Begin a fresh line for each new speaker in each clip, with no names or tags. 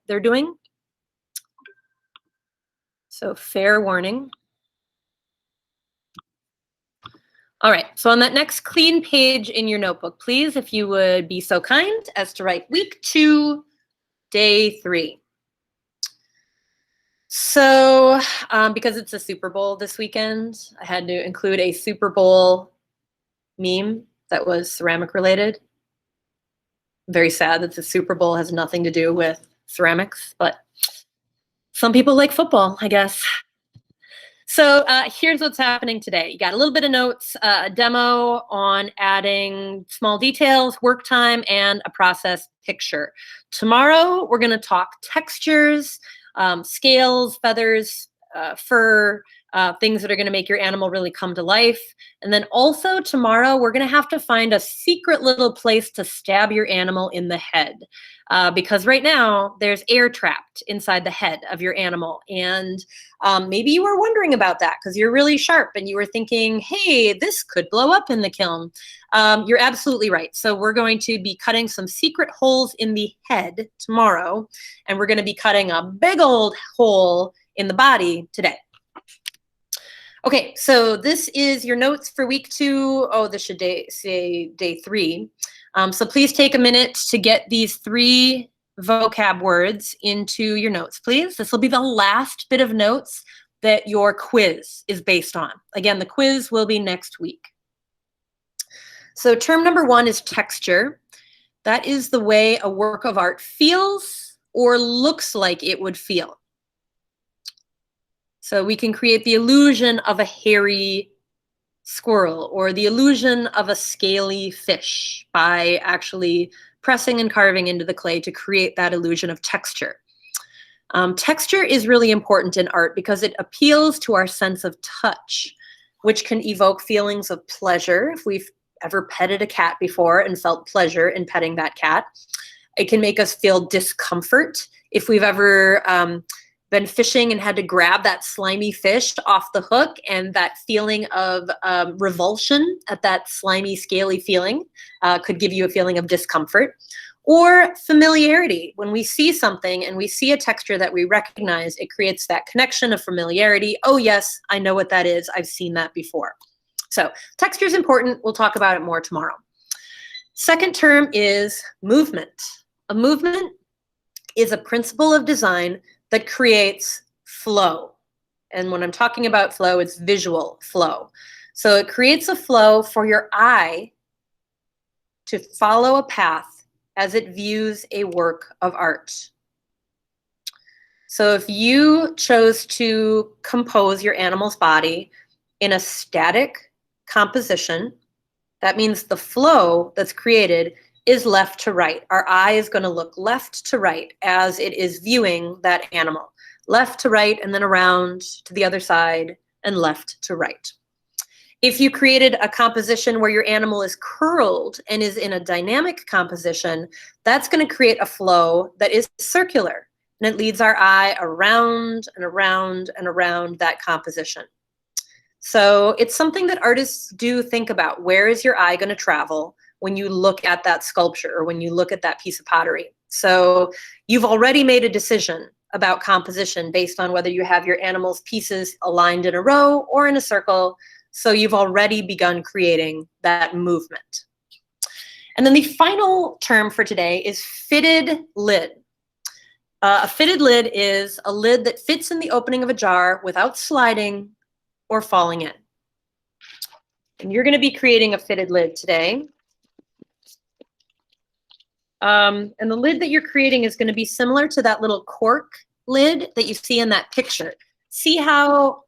they're doing. So fair warning. All right, so on that next clean page in your notebook, please, if you would be so kind as to write week 2, day 3. So because it's a Super Bowl this weekend, I had to include a Super Bowl meme that was ceramic related. Very sad that the Super Bowl has nothing to do with ceramics, but some people like football, I guess. So here's what's happening today. You got a little bit of notes, a demo on adding small details, work time, and a process picture. Tomorrow, we're going to talk textures, scales, feathers, fur, things that are going to make your animal really come to life. And then also tomorrow, we're going to have to find a secret little place to stab your animal in the head. Because right now, there's air trapped inside the head of your animal. And maybe you were wondering about that because you're really sharp and you were thinking, hey, this could blow up in the kiln. You're absolutely right. So we're going to be cutting some secret holes in the head tomorrow. And we're going to be cutting a big old hole in the body today. Okay, so this is your notes for week 2. Oh, this should say day 3. So please take a minute to get these 3 vocab words into your notes, please. This will be the last bit of notes that your quiz is based on. Again, the quiz will be next week. So term number 1 is texture. That is the way a work of art feels or looks like it would feel. So we can create the illusion of a hairy squirrel or the illusion of a scaly fish by actually pressing and carving into the clay to create that illusion of texture. Texture is really important in art because it appeals to our sense of touch, which can evoke feelings of pleasure. If we've ever petted a cat before and felt pleasure in petting that cat, it can make us feel discomfort. If we've ever been fishing and had to grab that slimy fish off the hook, and that feeling of revulsion at that slimy, scaly feeling could give you a feeling of discomfort. Or familiarity. When we see something and we see a texture that we recognize, it creates that connection of familiarity. Oh yes, I know what that is. I've seen that before. So texture is important. We'll talk about it more tomorrow. Second term is movement. A movement is a principle of design that creates flow. And when I'm talking about flow, it's visual flow. So it creates a flow for your eye to follow a path as it views a work of art. So if you chose to compose your animal's body in a static composition, that means the flow that's created is left to right. Our eye is going to look left to right as it is viewing that animal. Left to right and then around to the other side and left to right. If you created a composition where your animal is curled and is in a dynamic composition, that's going to create a flow that is circular. And it leads our eye around and around and around that composition. So it's something that artists do think about. Where is your eye going to travel when you look at that sculpture or when you look at that piece of pottery? So you've already made a decision about composition based on whether you have your animal's pieces aligned in a row or in a circle. So you've already begun creating that movement. And then the final term for today is fitted lid. A fitted lid is a lid that fits in the opening of a jar without sliding or falling in. And you're going to be creating a fitted lid today. And the lid that you're creating is going to be similar to that little cork lid that you see in that picture. See how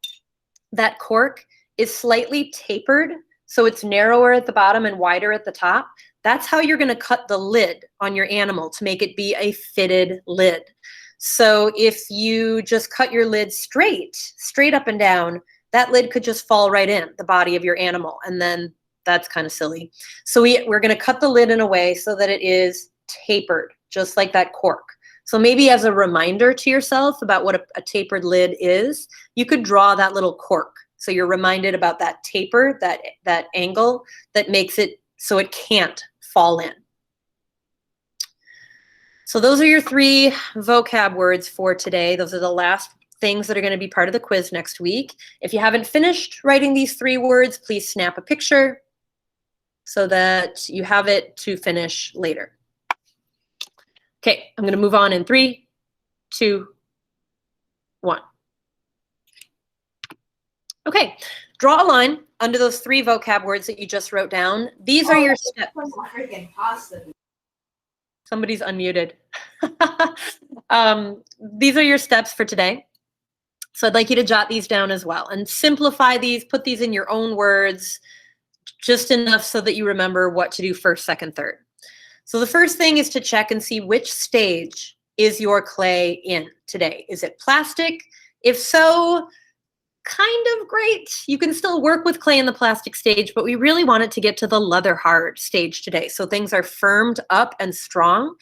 that cork is slightly tapered, so it's narrower at the bottom and wider at the top? That's how you're going to cut the lid on your animal to make it be a fitted lid. So if you just cut your lid straight up and down, that lid could just fall right in the body of your animal, and then that's kind of silly. So we're going to cut the lid in a way so that it is tapered, just like that cork. So maybe as a reminder to yourself about what a tapered lid is, you could draw that little cork. So you're reminded about that taper, that angle that makes it so it can't fall in. So those are your 3 vocab words for today. Those are the last things that are going to be part of the quiz next week. If you haven't finished writing these 3 words, please snap a picture so that you have it to finish later. Okay, I'm going to move on in 3, 2, 1. Okay, draw a line under those 3 vocab words that you just wrote down. These are your steps. Somebody's unmuted. These are your steps for today. So I'd like you to jot these down as well and simplify these, put these in your own words, just enough so that you remember what to do first, second, third. So the first thing is to check and see which stage is your clay in today. Is it plastic? If so, kind of great. You can still work with clay in the plastic stage, but we really want it to get to the leather hard stage today. So things are firmed up and strong.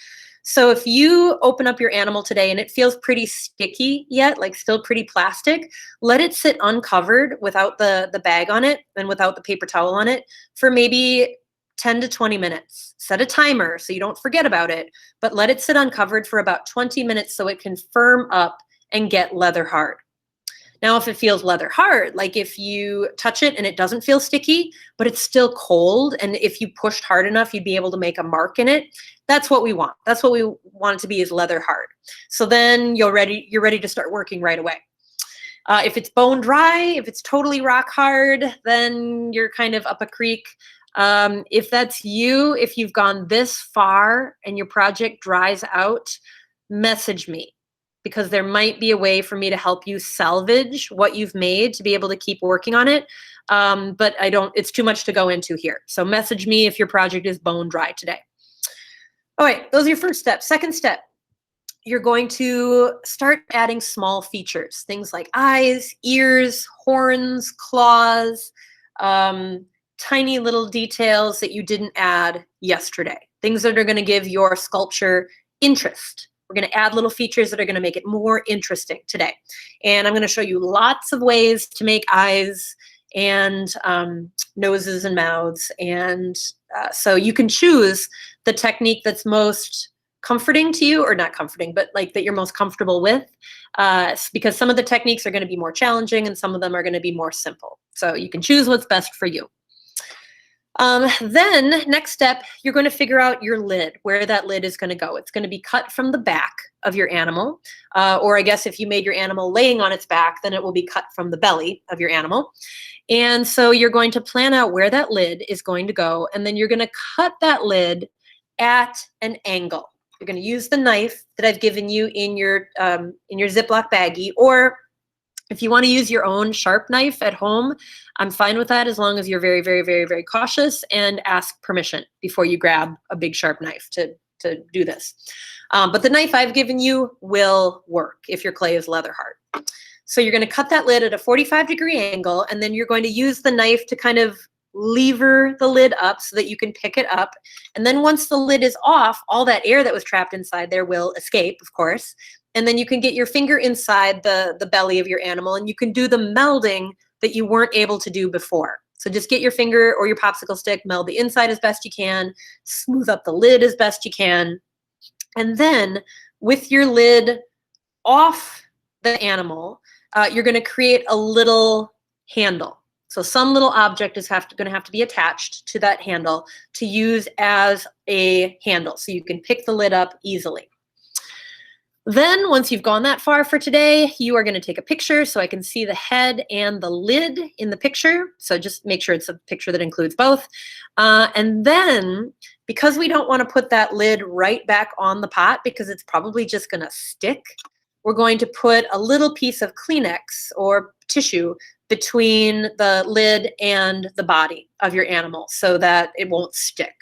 So if you open up your animal today and it feels pretty sticky yet, like still pretty plastic, let it sit uncovered without the bag on it and without the paper towel on it for maybe 10 to 20 minutes. Set a timer so you don't forget about it, but let it sit uncovered for about 20 minutes so it can firm up and get leather hard. Now, if it feels leather hard, like if you touch it and it doesn't feel sticky, but it's still cold, and if you pushed hard enough, you'd be able to make a mark in it, that's what we want. That's what we want it to be, is leather hard. So then you're ready to start working right away. If it's bone dry, if it's totally rock hard, then you're kind of up a creek. If that's you, if you've gone this far and your project dries out, message me, because there might be a way for me to help you salvage what you've made to be able to keep working on it. But it's too much to go into here. So message me if your project is bone dry today. All right, those are your first steps. Second step, you're going to start adding small features, things like eyes, ears, horns, claws, tiny little details that you didn't add yesterday, things that are going to give your sculpture interest. We're going to add little features that are going to make it more interesting today. And I'm going to show you lots of ways to make eyes and noses and mouths. And so you can choose the technique that's most comforting to you, or not comforting, but like that you're most comfortable with, because some of the techniques are going to be more challenging and some of them are going to be more simple. So you can choose what's best for you. Then next step, you're going to figure out your lid, where that lid is going to go. It's going to be cut from the back of your animal, or I guess if you made your animal laying on its back, then it will be cut from the belly of your animal. And so you're going to plan out where that lid is going to go, and then you're going to cut that lid at an angle. You're going to use the knife that I've given you in your Ziploc baggie, or if you want to use your own sharp knife at home, I'm fine with that, as long as you're very, very, very, very cautious and ask permission before you grab a big sharp knife to do this. But the knife I've given you will work if your clay is leather hard. So you're going to cut that lid at a 45-degree angle, and then you're going to use the knife to kind of lever the lid up so that you can pick it up. And then once the lid is off, all that air that was trapped inside there will escape, of course. And then you can get your finger inside the belly of your animal, and you can do the melding that you weren't able to do before. So just get your finger or your popsicle stick, meld the inside as best you can, smooth up the lid as best you can. And then with your lid off the animal, you're going to create a little handle. So some little object is going to have to be attached to that handle to use as a handle, so you can pick the lid up easily. Then once you've gone that far for today, you are going to take a picture so I can see the head and the lid in the picture. So just make sure it's a picture that includes both. And then, because we don't want to put that lid right back on the pot because it's probably just going to stick, we're going to put a little piece of Kleenex or tissue between the lid and the body of your animal so that it won't stick.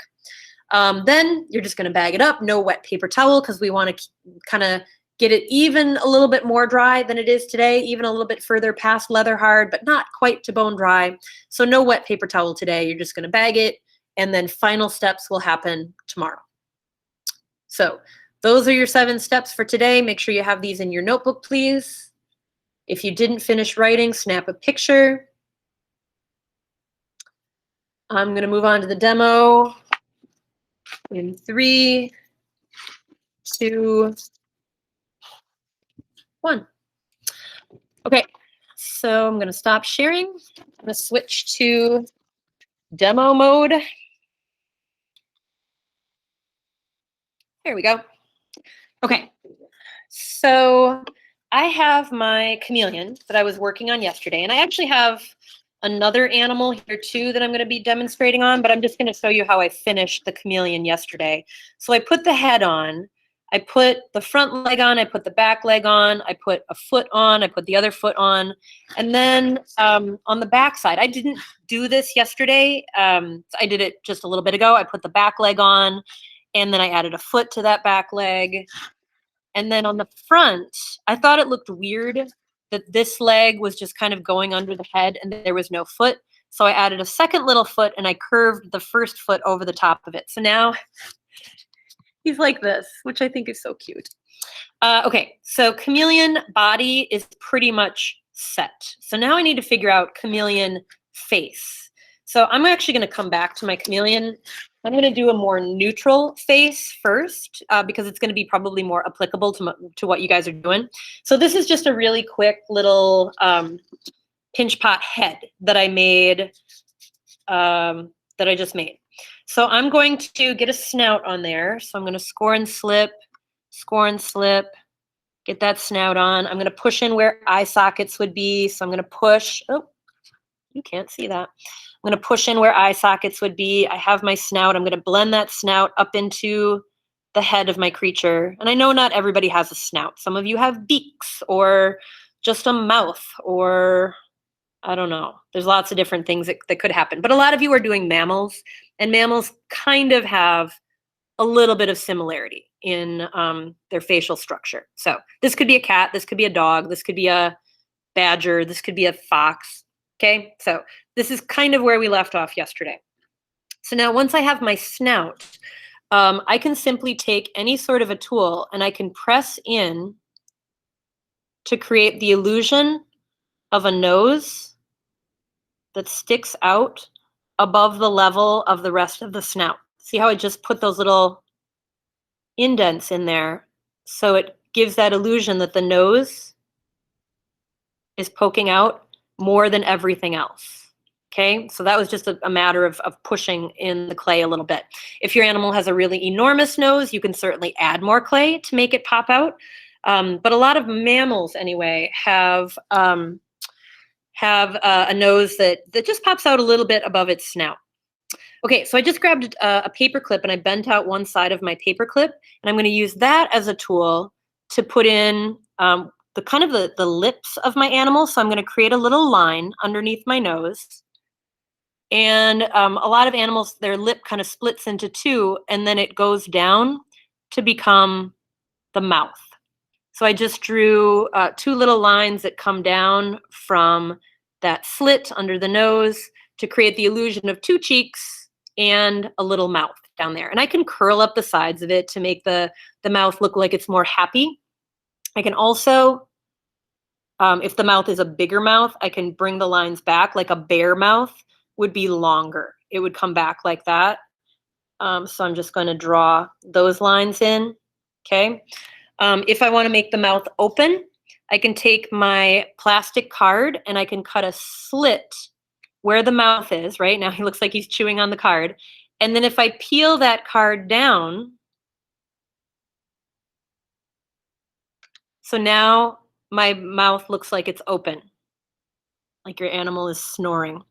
Then you're just going to bag it up, no wet paper towel, because we want to kind of get it even a little bit more dry than it is today, even a little bit further past leather hard, but not quite to bone dry. So no wet paper towel today. You're just going to bag it, and then final steps will happen tomorrow. So those are your 7 steps for today. Make sure you have these in your notebook, please. If you didn't finish writing, snap a picture. I'm going to move on to the demo in 3, 2, 1. Okay, so I'm going to stop sharing. I'm going to switch to demo mode. There we go. Okay, so I have my chameleon that I was working on yesterday, and I actually have another animal here too that I'm going to be demonstrating on, but I'm just going to show you how I finished the chameleon yesterday. So I put the head on, I put the front leg on, I put the back leg on, I put a foot on, I put the other foot on, and then on the back side, I didn't do this yesterday. I did it just a little bit ago. I put the back leg on, and then I added a foot to that back leg. And then on the front, I thought it looked weird that this leg was just kind of going under the head and there was no foot. So I added a second little foot and I curved the first foot over the top of it. So now he's like this, which I think is so cute. Okay, so chameleon body is pretty much set. So now I need to figure out chameleon face. So I'm actually going to come back to my chameleon. I'm going to do a more neutral face first because it's going to be probably more applicable to what you guys are doing. So this is just a really quick little pinch pot head that I made, that I just made. So I'm going to get a snout on there. So I'm going to score and slip, get that snout on. I'm going to push in where eye sockets would be. So I'm going to push. Oh, you can't see that. I'm going to push in where eye sockets would be. I have my snout. I'm going to blend that snout up into the head of my creature. And I know not everybody has a snout. Some of you have beaks or just a mouth, or I don't know. There's lots of different things that could happen. But a lot of you are doing mammals, and mammals kind of have a little bit of similarity in their facial structure. So this could be a cat. This could be a dog. This could be a badger. This could be a fox. Okay, so this is kind of where we left off yesterday. So now once I have my snout, I can simply take any sort of a tool and I can press in to create the illusion of a nose that sticks out above the level of the rest of the snout. See how I just put those little indents in there? So it gives that illusion that the nose is poking out more than everything else. Okay, so that was just a matter of pushing in the clay a little bit. If your animal has a really enormous nose, you can certainly add more clay to make it pop out. But a lot of mammals, anyway, have a nose that just pops out a little bit above its snout. Okay, so I just grabbed a paper clip and I bent out one side of my paper clip, and I'm going to use that as a tool to put in the kind of the lips of my animal. So I'm going to create a little line underneath my nose. And a lot of animals, their lip kind of splits into two, and then it goes down to become the mouth. So I just drew two little lines that come down from that slit under the nose to create the illusion of two cheeks and a little mouth down there. And I can curl up the sides of it to make the mouth look like it's more happy. I can also, if the mouth is a bigger mouth, I can bring the lines back. Like a bear mouth would be longer. It would come back like that. So I'm just going to draw those lines in. Okay. If I want to make the mouth open, I can take my plastic card and I can cut a slit where the mouth is. Right now he looks like he's chewing on the card. And then if I peel that card down, so now my mouth looks like it's open, like your animal is snoring.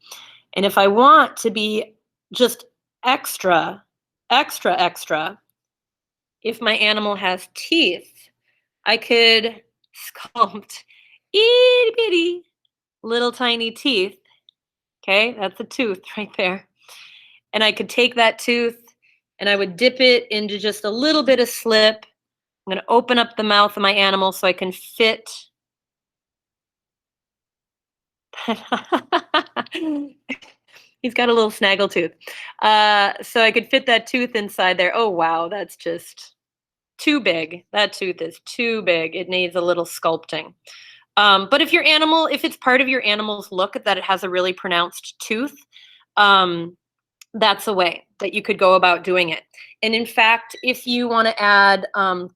And if I want to be just extra, if my animal has teeth, I could sculpt itty bitty little tiny teeth. Okay, that's a tooth right there. And I could take that tooth and I would dip it into just a little bit of slip. I'm going to open up the mouth of my animal so I can fit. He's got a little snaggle tooth. So I could fit that tooth inside there. Oh, wow, that's just too big. That tooth is too big. It needs a little sculpting. But if your animal, if it's part of your animal's look that it has a really pronounced tooth, that's a way that you could go about doing it. And in fact, if you want to add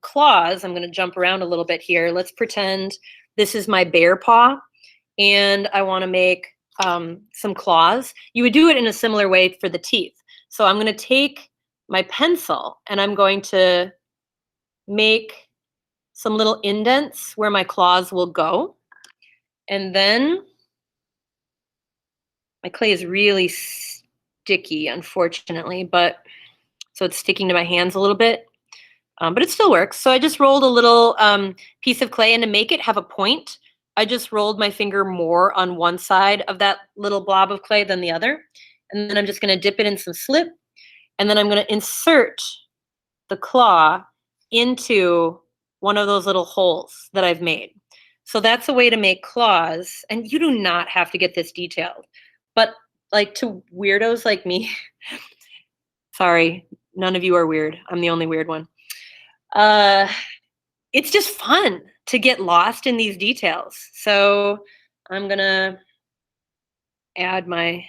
claws, I'm going to jump around a little bit here. Let's pretend this is my bear paw and I want to make some claws. You would do it in a similar way for the teeth. So I'm going to take my pencil and I'm going to make some little indents where my claws will go. And then my clay is really sticky, unfortunately, but so it's sticking to my hands a little bit, but it still works. So I just rolled a little piece of clay, and to make it have a point, I just rolled my finger more on one side of that little blob of clay than the other. And then I'm just going to dip it in some slip, and then I'm going to insert the claw into one of those little holes that I've made. So that's a way to make claws, and you do not have to get this detailed. But like to weirdos like me, sorry, none of you are weird. I'm the only weird one. It's just fun to get lost in these details. So I'm gonna add my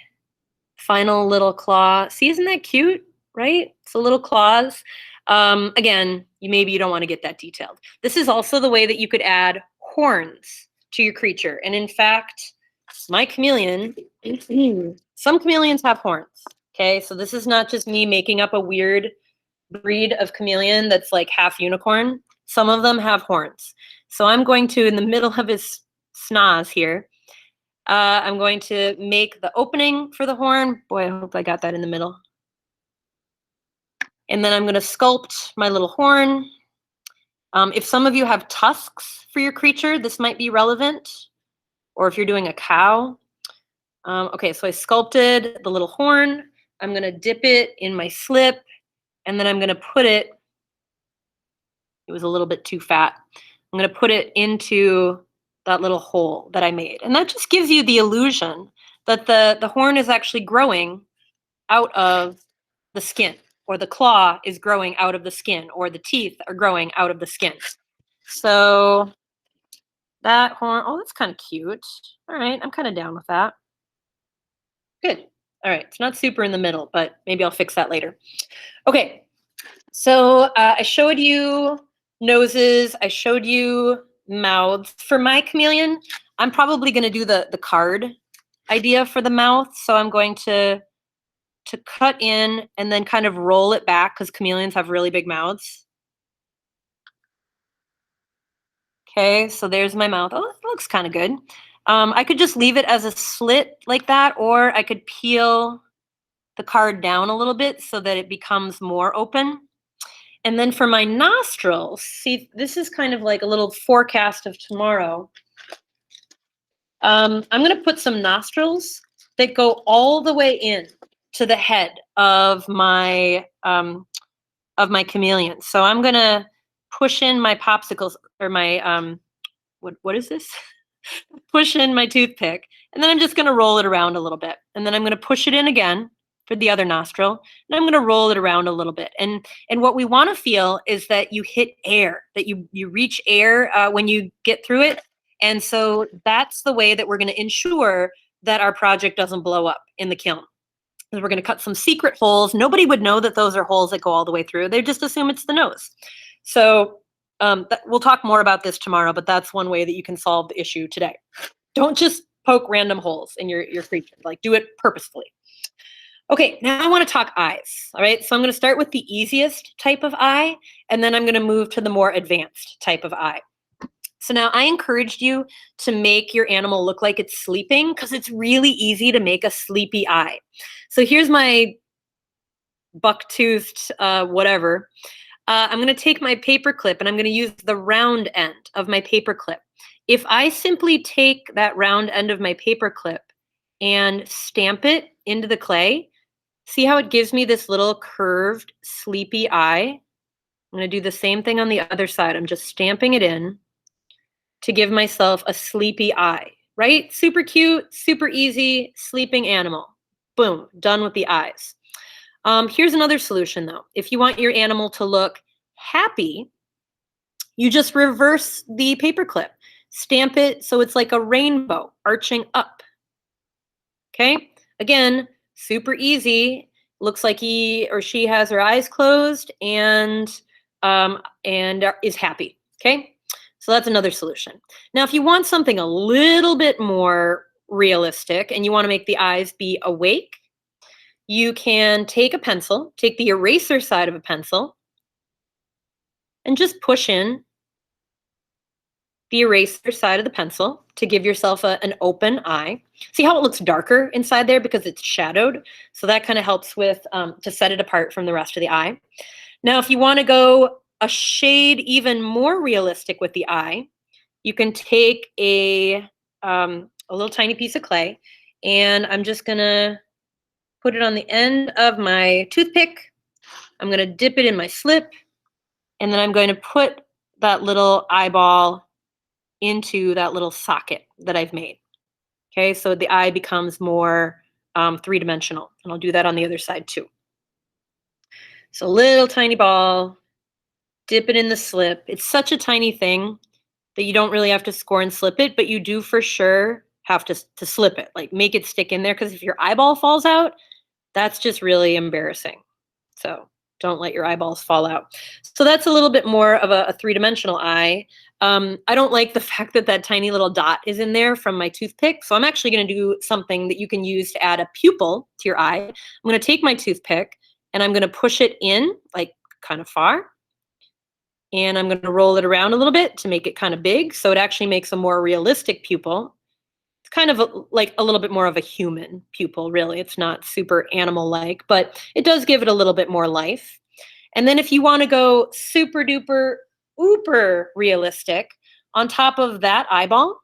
final little claw. See, isn't that cute, right? It's a little claws. Again, maybe you don't want to get that detailed. This is also the way that you could add horns to your creature. And in fact, my chameleon, some chameleons have horns. Okay, so this is not just me making up a weird breed of chameleon that's like half unicorn. Some of them have horns. So I'm going to, in the middle of his snaz here, I'm going to make the opening for the horn. Boy, I hope I got that in the middle. And then I'm going to sculpt my little horn. If some of you have tusks for your creature, this might be relevant. Or if you're doing a cow. Okay, so I sculpted the little horn. I'm going to dip it in my slip, and then I'm going to put it, it was a little bit too fat. I'm going to put it into that little hole that I made. And that just gives you the illusion that the horn is actually growing out of the skin, or the claw is growing out of the skin, or the teeth are growing out of the skin. So that horn, oh, that's kind of cute. All right, I'm kind of down with that. Good. All right, it's not super in the middle, but maybe I'll fix that later. Okay, so I showed you noses, I showed you mouths. For my chameleon, I'm probably going to do the card idea for the mouth. So I'm going to cut in and then kind of roll it back, because chameleons have really big mouths. Okay, so there's my mouth. Oh, it looks kind of good. I could just leave it as a slit like that, or I could peel the card down a little bit so that it becomes more open. And then for my nostrils, see, this is kind of like a little forecast of tomorrow. I'm going to put some nostrils that go all the way in to the head of my chameleon. So I'm going to push in my popsicles, or my what is this? Push in my toothpick, and then I'm just going to roll it around a little bit, and then I'm going to push it in again for the other nostril, and I'm going to roll it around a little bit. And what we want to feel is that you hit air, that you reach air when you get through it. And so that's the way that we're going to ensure that our project doesn't blow up in the kiln. We're going to cut some secret holes. Nobody would know that those are holes that go all the way through. They just assume it's the nose. So we'll talk more about this tomorrow, but that's one way that you can solve the issue today. Don't just poke random holes in your creature. Like, do it purposefully. Okay, now I want to talk eyes. All right, so I'm going to start with the easiest type of eye, and then I'm going to move to the more advanced type of eye. So now I encouraged you to make your animal look like it's sleeping, because it's really easy to make a sleepy eye. So here's my buck-toothed whatever. I'm going to take my paper clip, and I'm going to use the round end of my paper clip. If I simply take that round end of my paper clip and stamp it into the clay, see how it gives me this little curved, sleepy eye? I'm going to do the same thing on the other side. I'm just stamping it in to give myself a sleepy eye, right? Super cute, super easy, sleeping animal. Boom, done with the eyes. Here's another solution though. If you want your animal to look happy, you just reverse the paperclip. Stamp it so it's like a rainbow arching up. Okay, again, super easy. looks like he or she has their eyes closed and is happy. Okay, so that's another solution. Now, if you want something a little bit more realistic and you want to make the eyes be awake, you can take a pencil, take the eraser side of a pencil, and just push in the eraser side of the pencil to give yourself an open eye. See how it looks darker inside there because it's shadowed? So that kind of helps with to set it apart from the rest of the eye. Now, if you want to go a shade even more realistic with the eye, you can take a little tiny piece of clay, and I'm just going to put it on the end of my toothpick. I'm going to dip it in my slip, and then I'm going to put that little eyeball into that little socket that I've made. Okay, so the eye becomes more three-dimensional, and I'll do that on the other side too. So little tiny ball, dip it in the slip. It's such a tiny thing that you don't really have to score and slip it, but you do for sure have to slip it, like make it stick in there, because if your eyeball falls out, that's just really embarrassing. So don't let your eyeballs fall out. So that's a little bit more of a three-dimensional eye. I don't like the fact that that tiny little dot is in there from my toothpick. So I'm actually going to do something that you can use to add a pupil to your eye. I'm going to take my toothpick and I'm going to push it in like kind of far. And I'm going to roll it around a little bit to make it kind of big. So it actually makes a more realistic pupil. It's kind of like a little bit more of a human pupil, really. It's not super animal-like, but it does give it a little bit more life. And then if you want to go super duper ooper realistic, on top of that eyeball,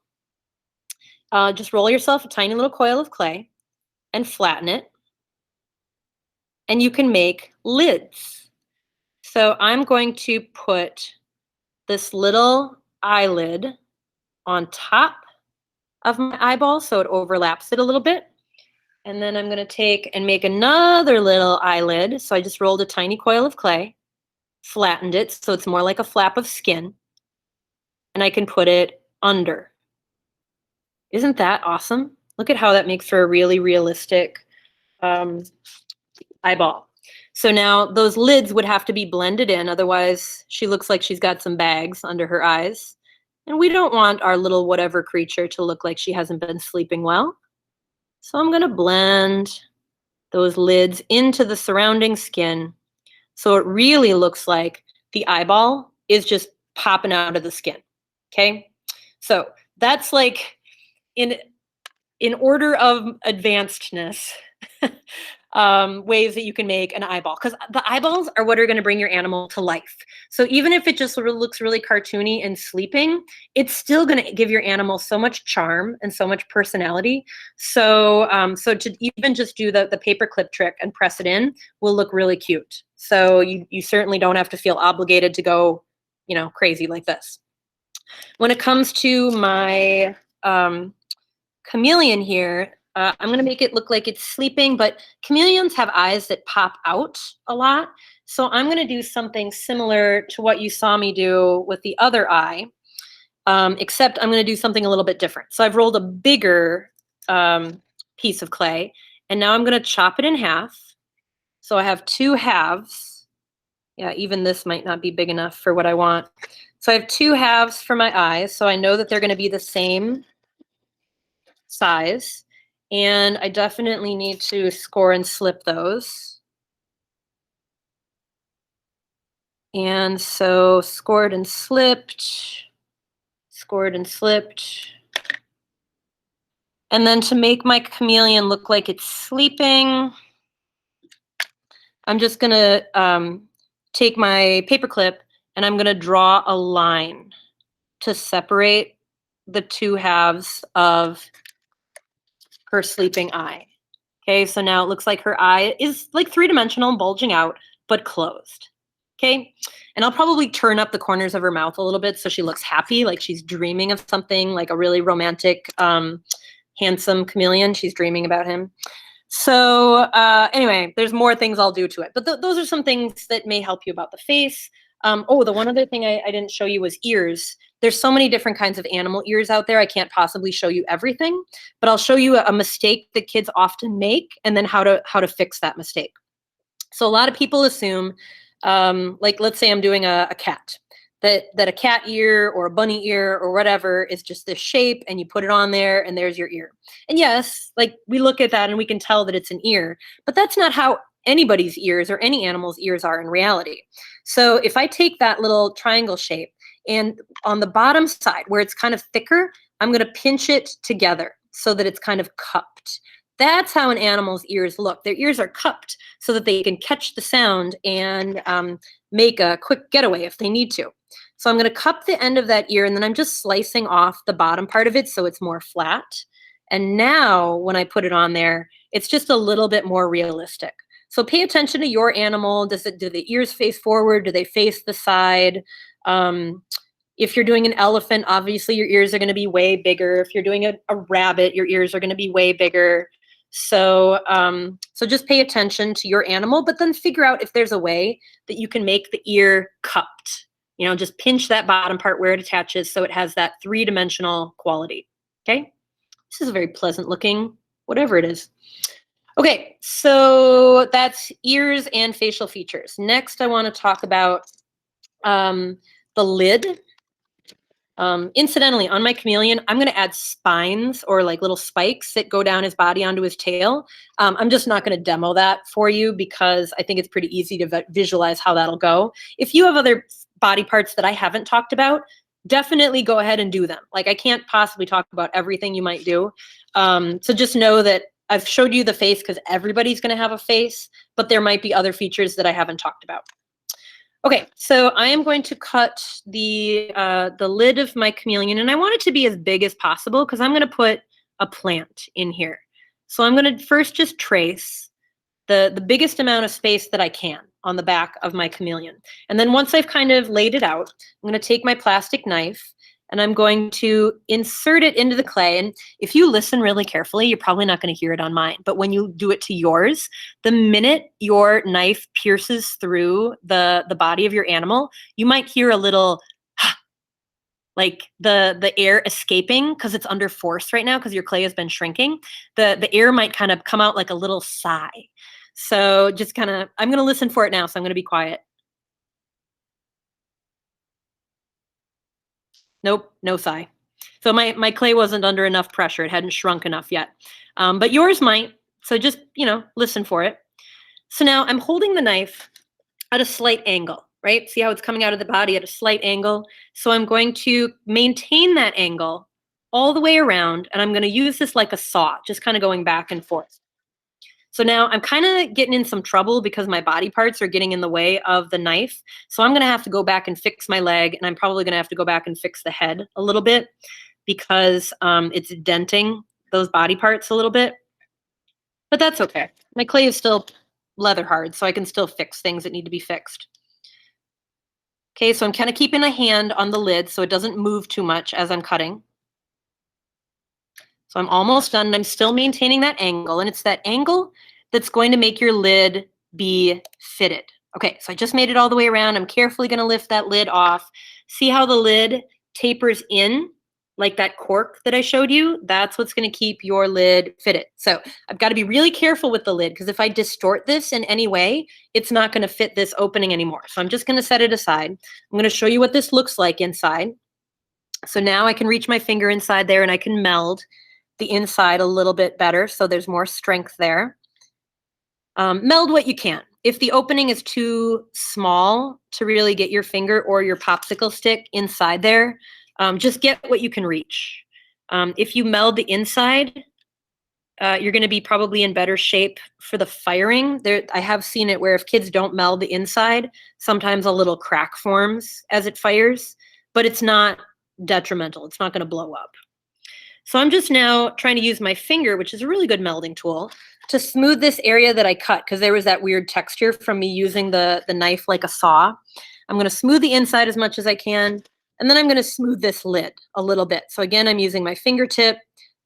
just roll yourself a tiny little coil of clay and flatten it. And you can make lids. So I'm going to put this little eyelid on top of my eyeball so it overlaps it a little bit. And then I'm going to take and make another little eyelid. So I just rolled a tiny coil of clay, flattened it so it's more like a flap of skin, and I can put it under. Isn't that awesome? Look at how that makes for a really realistic eyeball. So now those lids would have to be blended in, otherwise she looks like she's got some bags under her eyes. And we don't want our little whatever creature to look like she hasn't been sleeping well. So I'm going to blend those lids into the surrounding skin so it really looks like the eyeball is just popping out of the skin. Okay? So that's like in order of advancedness, ways that you can make an eyeball, because the eyeballs are what are going to bring your animal to life. So even if it just looks really cartoony and sleeping, it's still going to give your animal so much charm and so much personality. So so to even just do the paperclip trick and press it in will look really cute. So you certainly don't have to feel obligated to go, you know, crazy like this. When it comes to my chameleon here, I'm going to make it look like it's sleeping, but chameleons have eyes that pop out a lot. So I'm going to do something similar to what you saw me do with the other eye, except I'm going to do something a little bit different. So I've rolled a bigger piece of clay, and now I'm going to chop it in half. So I have two halves. Yeah, even this might not be big enough for what I want. So I have two halves for my eyes, so I know that they're going to be the same size. And I definitely need to score and slip those. And so scored and slipped, scored and slipped. And then to make my chameleon look like it's sleeping, I'm just gonna take my paperclip and I'm gonna draw a line to separate the two halves of her sleeping eye. Okay, so now it looks like her eye is like three-dimensional, bulging out, but closed. Okay, and I'll probably turn up the corners of her mouth a little bit so she looks happy, like she's dreaming of something, like a really romantic, handsome chameleon. She's dreaming about him. So anyway, there's more things I'll do to it, but those are some things that may help you about the face. Oh, the one other thing I didn't show you was ears. There's so many different kinds of animal ears out there. I can't possibly show you everything, but I'll show you a mistake that kids often make and then how to fix that mistake. So a lot of people assume, like let's say I'm doing a cat, that a cat ear or a bunny ear or whatever is just this shape, and you put it on there and there's your ear. And yes, like we look at that and we can tell that it's an ear, but that's not how anybody's ears or any animal's ears are in reality. So if I take that little triangle shape and on the bottom side where it's kind of thicker, I'm going to pinch it together so that it's kind of cupped. That's how an animal's ears look. Their ears are cupped so that they can catch the sound and make a quick getaway if they need to. So I'm going to cup the end of that ear, and then I'm just slicing off the bottom part of it so it's more flat. And now when I put it on there, it's just a little bit more realistic. So pay attention to your animal. Do the ears face forward? Do they face the side? If you're doing an elephant, obviously your ears are going to be way bigger. If you're doing a rabbit, your ears are going to be way bigger. So just pay attention to your animal, but then figure out if there's a way that you can make the ear cupped. You know, just pinch that bottom part where it attaches so it has that three-dimensional quality. Okay? This is a very pleasant looking, whatever it is. Okay, so that's ears and facial features. Next, I want to talk about the lid. Incidentally, on my chameleon, I'm going to add spines or like little spikes that go down his body onto his tail. I'm just not going to demo that for you because I think it's pretty easy to visualize how that'll go. If you have other body parts that I haven't talked about, definitely go ahead and do them. Like I can't possibly talk about everything you might do. So just know that I've showed you the face because everybody's going to have a face, but there might be other features that I haven't talked about. Okay, so I am going to cut the lid of my chameleon, and I want it to be as big as possible because I'm going to put a plant in here. So I'm going to first just trace the biggest amount of space that I can on the back of my chameleon. And then once I've kind of laid it out, I'm going to take my plastic knife and I'm going to insert it into the clay. And if you listen really carefully, you're probably not going to hear it on mine. But when you do it to yours, the minute your knife pierces through the body of your animal, you might hear a little like the air escaping because it's under force right now because your clay has been shrinking. The air might kind of come out like a little sigh. So just kind of, I'm going to listen for it now. So I'm going to be quiet. Nope, no sigh. So my clay wasn't under enough pressure. It hadn't shrunk enough yet. But yours might. So just, listen for it. So now I'm holding the knife at a slight angle, right? See how it's coming out of the body at a slight angle? So I'm going to maintain that angle all the way around, and I'm going to use this like a saw, just kind of going back and forth. So now I'm kind of getting in some trouble because my body parts are getting in the way of the knife. So I'm going to have to go back and fix my leg, and I'm probably going to have to go back and fix the head a little bit because it's denting those body parts a little bit. But that's okay. My clay is still leather hard, so I can still fix things that need to be fixed. Okay, so I'm kind of keeping a hand on the lid so it doesn't move too much as I'm cutting. So I'm almost done, and I'm still maintaining that angle, and it's that angle that's going to make your lid be fitted. Okay, so I just made it all the way around. I'm carefully going to lift that lid off. See how the lid tapers in, like that cork that I showed you? That's what's going to keep your lid fitted. So I've got to be really careful with the lid because if I distort this in any way, it's not going to fit this opening anymore. So I'm just going to set it aside. I'm going to show you what this looks like inside. So now I can reach my finger inside there and I can meld the inside a little bit better so there's more strength there. Meld what you can. If the opening is too small to really get your finger or your popsicle stick inside there, just get what you can reach. If you meld the inside, you're going to be probably in better shape for the firing. I have seen it where if kids don't meld the inside, sometimes a little crack forms as it fires, but it's not detrimental. It's not going to blow up. So I'm just now trying to use my finger, which is a really good melding tool, to smooth this area that I cut because there was that weird texture from me using the knife like a saw. I'm going to smooth the inside as much as I can, and then I'm going to smooth this lid a little bit. So again, I'm using my fingertip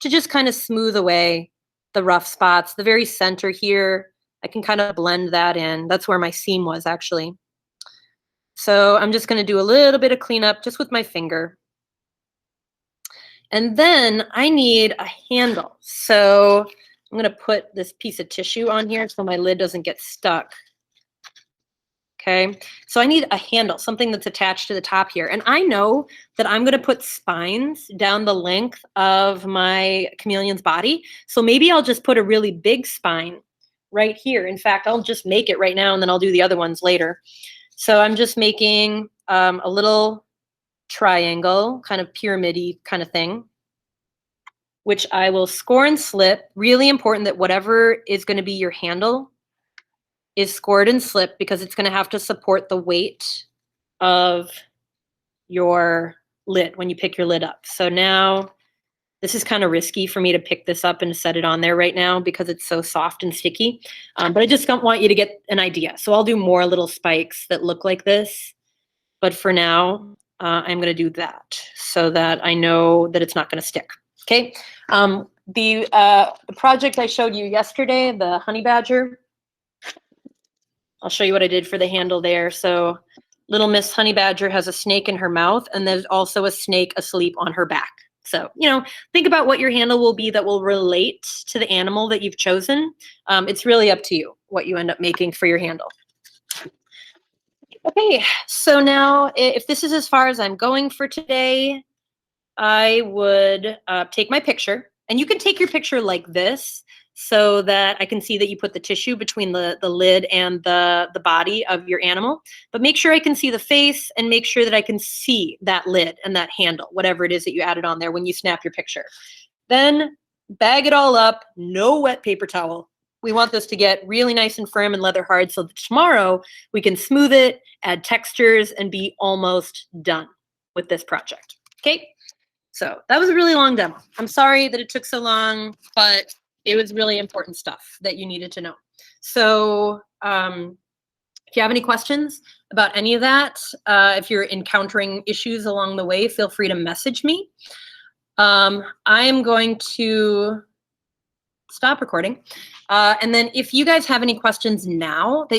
to just kind of smooth away the rough spots. The very center here, I can kind of blend that in. That's where my seam was actually. So I'm just going to do a little bit of cleanup just with my finger. And then I need a handle. So I'm going to put this piece of tissue on here so my lid doesn't get stuck. Okay, so I need a handle, something that's attached to the top here. And I know that I'm gonna put spines down the length of my chameleon's body. So maybe I'll just put a really big spine right here. In fact, I'll just make it right now and then I'll do the other ones later. So I'm just making a little triangle, kind of pyramid-y kind of thing, which I will score and slip. Really important that whatever is gonna be your handle is scored and slipped because it's going to have to support the weight of your lid when you pick your lid up. So now this is kind of risky for me to pick this up and set it on there right now because it's so soft and sticky. But I just don't want you to get an idea. So I'll do more little spikes that look like this. But for now, I'm going to do that so that I know that it's not going to stick. Okay. The project I showed you yesterday, the honey badger, I'll show you what I did for the handle there. So little Miss Honey Badger has a snake in her mouth, and there's also a snake asleep on her back. So, think about what your handle will be that will relate to the animal that you've chosen. It's really up to you what you end up making for your handle. Okay, so now if this is as far as I'm going for today, I would take my picture. And you can take your picture like this, so that I can see that you put the tissue between the lid and the body of your animal. But make sure I can see the face and make sure that I can see that lid and that handle, whatever it is that you added on there when you snap your picture. Then bag it all up, no wet paper towel. We want this to get really nice and firm and leather hard so that tomorrow we can smooth it, add textures, and be almost done with this project. Okay, so that was a really long demo. I'm sorry that it took so long, but it was really important stuff that you needed to know. So if you have any questions about any of that, if you're encountering issues along the way, feel free to message me. I am going to stop recording. And then if you guys have any questions now that